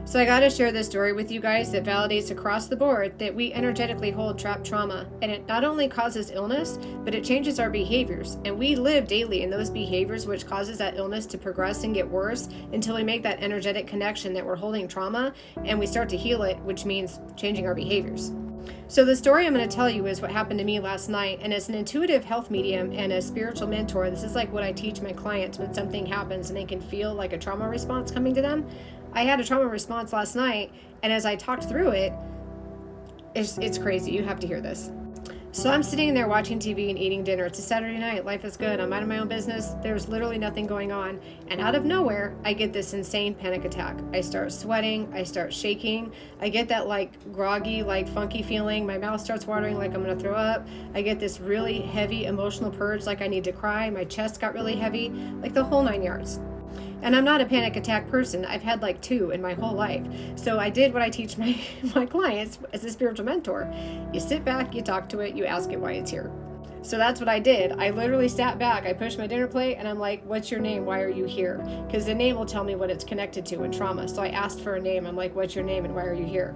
So I got to share this story with you guys that validates across the board that we energetically hold trapped trauma, and it not only causes illness, but it changes our behaviors, and we live daily in those behaviors, which causes that illness to progress and get worse until we make that energetic connection that we're holding trauma and we start to heal it, which means changing our behaviors. So the story I'm going to tell you is what happened to me last night, and as an intuitive health medium and a spiritual mentor, this is like what I teach my clients when something happens and they can feel like a trauma response coming to them. I had a trauma response last night, and as I talked through it, it's crazy. You have to hear this. So I'm sitting there watching TV and eating dinner. It's a Saturday night. Life is good. I'm minding my own business. There's literally nothing going on. And out of nowhere, I get this insane panic attack. I start sweating. I start shaking. I get that like groggy, like funky feeling. My mouth starts watering like I'm going to throw up. I get this really heavy emotional purge like I need to cry. My chest got really heavy, like the whole 9 yards. And I'm not a panic attack person. I've had like 2 in my whole life. So I did what I teach my clients as a spiritual mentor. You sit back, you talk to it, you ask it why it's here. So that's what I did. I literally sat back, I pushed my dinner plate, and I'm like, what's your name? Why are you here? Because the name will tell me what it's connected to in trauma. So I asked for a name. I'm like, what's your name and why are you here?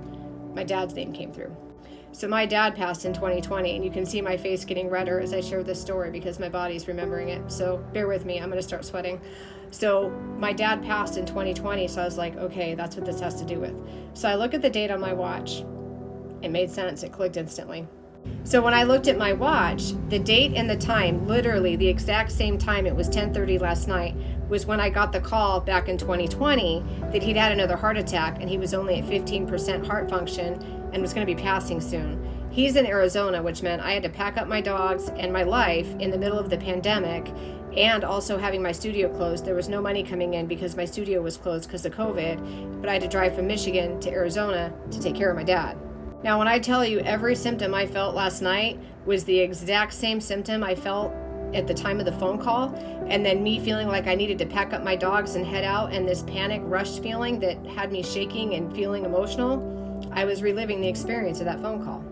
My dad's name came through. So my dad passed in 2020, and you can see my face getting redder as I share this story because my body's remembering it. So bear with me, I'm going to start sweating. So my dad passed in 2020, so I was like, okay, that's what this has to do with. So I look at the date on my watch. It made sense. It clicked instantly. So when I looked at my watch, the date and the time, literally the exact same time, it was 10:30 last night, was when I got the call back in 2020 that he'd had another heart attack and he was only at 15% heart function and was going to be passing soon. He's in Arizona, which meant I had to pack up my dogs and my life in the middle of the pandemic, and also having my studio closed. There was no money coming in because my studio was closed because of COVID, but I had to drive from Michigan to Arizona to take care of my dad. Now, when I tell you every symptom I felt last night was the exact same symptom I felt at the time of the phone call, and then me feeling like I needed to pack up my dogs and head out, and this panic rush feeling that had me shaking and feeling emotional, I was reliving the experience of that phone call.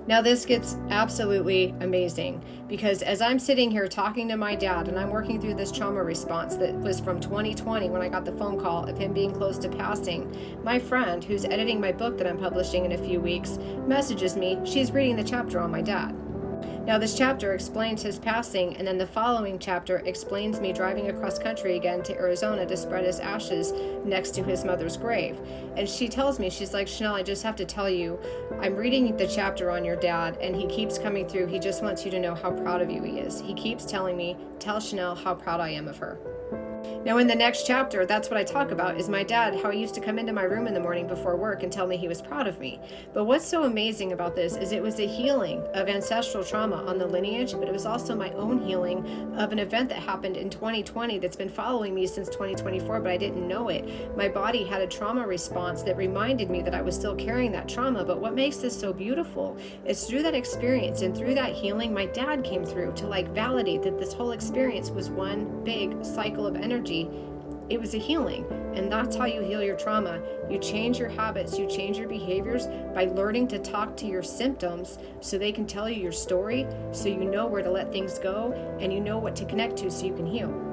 Now this gets absolutely amazing because as I'm sitting here talking to my dad and I'm working through this trauma response that was from 2020 when I got the phone call of him being close to passing, my friend who's editing my book that I'm publishing in a few weeks messages me. She's reading the chapter on my dad. Now this chapter explains his passing, and then the following chapter explains me driving across country again to Arizona to spread his ashes next to his mother's grave. And she tells me, she's like, Chanel, I just have to tell you, I'm reading the chapter on your dad and he keeps coming through. He just wants you to know how proud of you he is. He keeps telling me, tell Chanel how proud I am of her. Now in the next chapter, that's what I talk about, is my dad, how he used to come into my room in the morning before work and tell me he was proud of me. But what's so amazing about this is it was a healing of ancestral trauma on the lineage, but it was also my own healing of an event that happened in 2020 that's been following me since 2024, but I didn't know it. My body had a trauma response that reminded me that I was still carrying that trauma. But what makes this so beautiful is through that experience and through that healing, my dad came through to like validate that this whole experience was one big cycle of energy. It was a healing, and that's how you heal your trauma. You change your habits, you change your behaviors by learning to talk to your symptoms so they can tell you your story, so you know where to let things go and you know what to connect to so you can heal.